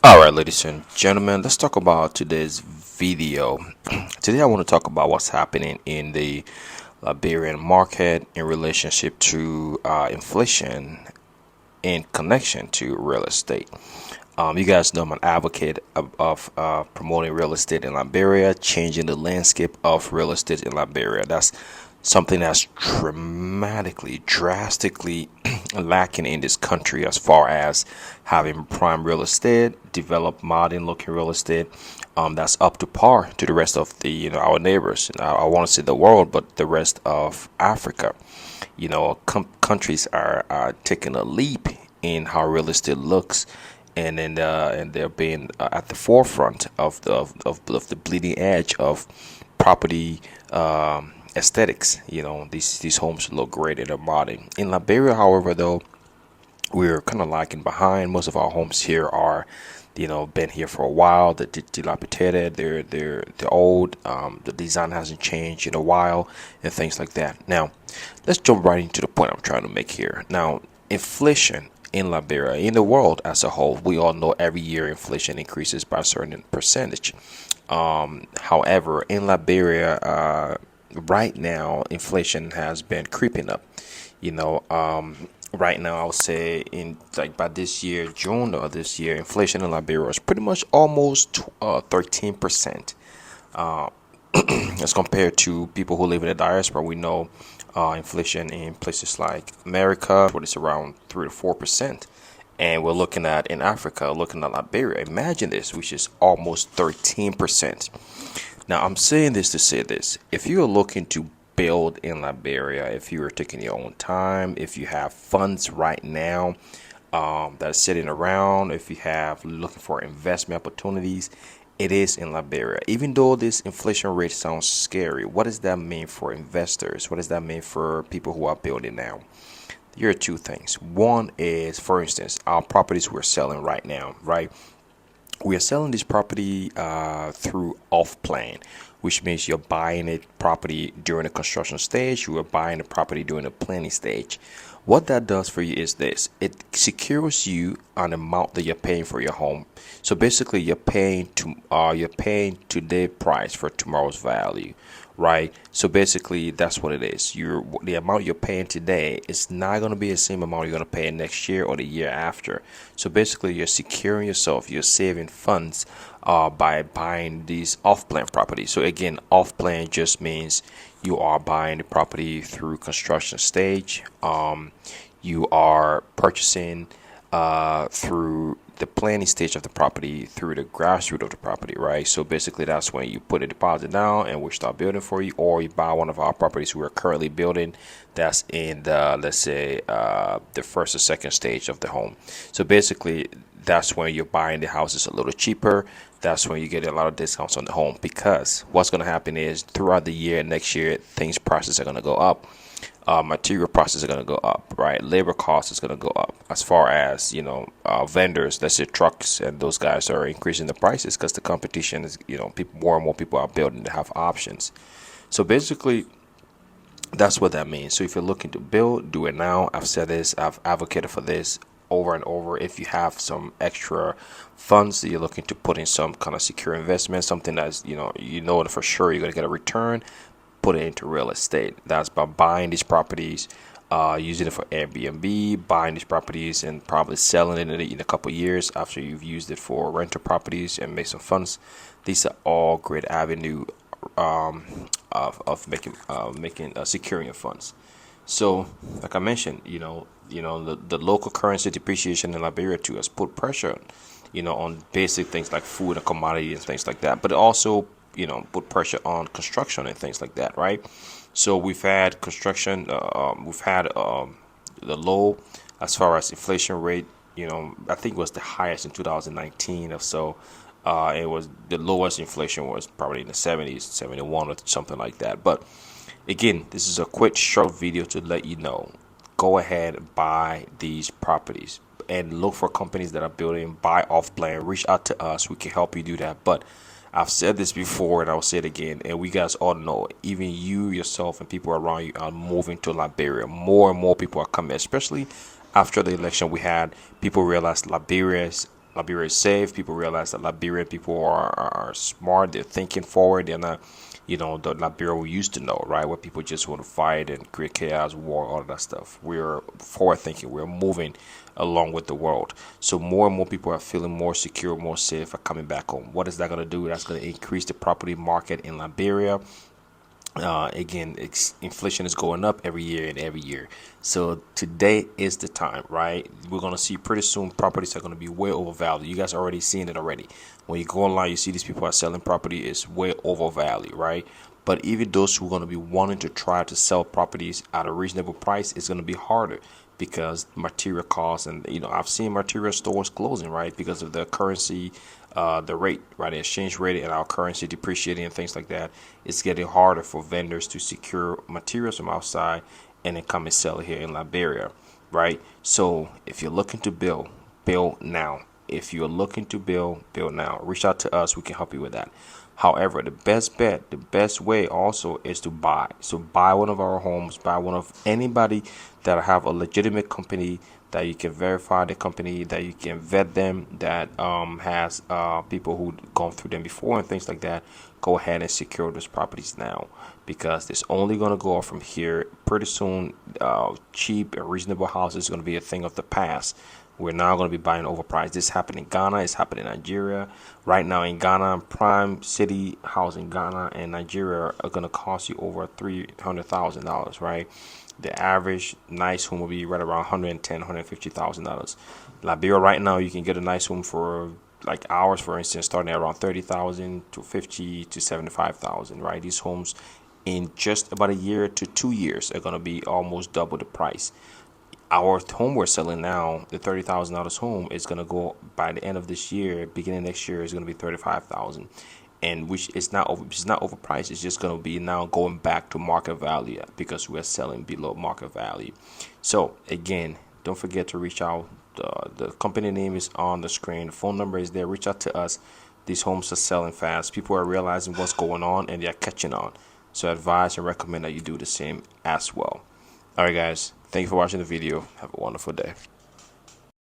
All right, ladies and gentlemen, let's talk about today's video. Today, I want to talk about what's happening in the Liberian market in relationship to inflation in connection to real estate. You guys know I'm an advocate of promoting real estate in Liberia, changing the landscape of real estate in Liberia. That's something that's drastically lacking in this country as far as having prime real estate, developed modern looking real estate that's up to par to the rest of the our neighbors. I want to say the world, but the rest of Africa. Countries are taking a leap in how real estate looks, and they're being at the forefront of the bleeding edge of property aesthetics. These homes look great and they're modern. In Liberia, however, though, we're kind of lagging behind. Most of our homes here are, been here for a while. They're dilapidated. They're old. The design hasn't changed in a while, and things like that. Now, let's jump right into the point I'm trying to make here. Now, inflation in Liberia, in the world as a whole, we all know every year inflation increases by a certain percentage. However, in Liberia, right now, inflation has been creeping up. Right now, I would say in like by this year, June of this year, inflation in Liberia is pretty much almost 13%. As compared to people who live in the diaspora, we know inflation in places like America, what is around 3 to 4%. And we're looking at in Africa, looking at Liberia. Imagine this, which is almost 13%. Now, I'm saying this to say this. If you're looking to build in Liberia, if you are taking your own time, if you have funds right now that are sitting around, if you have looking for investment opportunities, it is in Liberia. Even though this inflation rate sounds scary, what does that mean for investors? What does that mean for people who are building now? Here are two things. One is, for instance, our properties we're selling right now, right? We are selling this property through off plan, which means you're buying a property during the construction stage, you are buying the property during the planning stage. What that does for you is this: it secures you an amount that you're paying for your home. So basically, you're paying today price for tomorrow's value, right? So basically, that's what it is. The amount you're paying today is not going to be the same amount you're going to pay next year or the year after. So basically, you're securing yourself. You're saving funds by buying these off-plan properties. So again, off-plan just means you are buying the property through construction stage. You are purchasing through the planning stage of the property, through the grassroots of the property, right? So basically, that's when you put a deposit down and we start building for you, or you buy one of our properties we are currently building that's in the, let's say, the first or second stage of the home. So basically, that's when you're buying the houses a little cheaper. That's when you get a lot of discounts on the home, because what's going to happen is throughout the year, next year, prices are going to go up. Material prices are going to go up, right? Labor costs is going to go up. As far as vendors, let's say trucks, and those guys are increasing the prices because the competition is, more and more people are building to have options. So basically, that's what that means. So if you're looking to build, do it now. I've said this, I've advocated for this over and over. If you have some extra funds that you're looking to put in some kind of secure investment, something that's that for sure you're going to get a return, put it into real estate. That's by buying these properties, using it for Airbnb, buying these properties and probably selling it in a couple of years after you've used it for rental properties and make some funds. These are all great avenue of making securing your funds. So, like I mentioned, the local currency depreciation in Liberia too has put pressure, on basic things like food and commodities and things like that. But it also put pressure on construction and things like that, right? So we've had construction, we've had the low as far as inflation rate. I think it was the highest in 2019 or so. It was the lowest inflation was probably in the 70s, 71 or something like that. But again, this is a quick short video to let you know. Go ahead and buy these properties and look for companies that are building, buy off plan, reach out to us. We can help you do that. But I've said this before and I'll say it again, and we guys all know, even you yourself and people around you are moving to Liberia. More and more people are coming, especially after the election we had. People realized Liberia's Liberia is safe. People realize that Liberian people are smart. They're thinking forward. They're not, the Liberia we used to know, right? Where people just want to fight and create chaos, war, all of that stuff. We're forward thinking. We're moving along with the world. So more and more people are feeling more secure, more safe, are coming back home. What is that going to do? That's going to increase the property market in Liberia. Again, inflation is going up every year and every year. So today is the time, right? We're going to see pretty soon properties are going to be way overvalued. You guys are already seeing it already. When you go online, you see these people are selling property is way overvalued, right? But even those who are going to be wanting to try to sell properties at a reasonable price, it's going to be harder because material costs, and I've seen material stores closing, right, because of the currency, the rate, right, the exchange rate, and our currency depreciating and things like that. It's getting harder for vendors to secure materials from outside and then come and sell it here in Liberia, right? So if you're looking to build now. If you're looking to build now. Reach out to us. We can help you with that. However, the best bet, the best way also is to buy. So buy one of our homes, buy one of anybody that have a legitimate company, that you can verify the company, that you can vet them, that has people who gone through them before and things like that. Go ahead and secure those properties now, because it's only going to go up from here pretty soon. Cheap and reasonable houses is going to be a thing of the past. We're now going to be buying overpriced. This happened in Ghana. It's happening in Nigeria. Right now in Ghana, prime city house in Ghana and Nigeria are going to cost you over $300,000, right? The average nice home will be right around $110,000, $150,000. Liberia right now, you can get a nice home for like ours, for instance, starting at around $30,000 to $50,000 to $75,000, right? These homes in just about a year to 2 years are going to be almost double the price. Our home we're selling now, the $30,000 home, is going to go by the end of this year, beginning next year, is going to be $35,000, and which is not overpriced. It's just going to be now going back to market value because we're selling below market value. So again, don't forget to reach out. The company name is on the screen. The phone number is there. Reach out to us. These homes are selling fast. People are realizing what's going on and they're catching on. So I advise and recommend that you do the same as well. All right, guys. Thank you for watching the video. Have a wonderful day.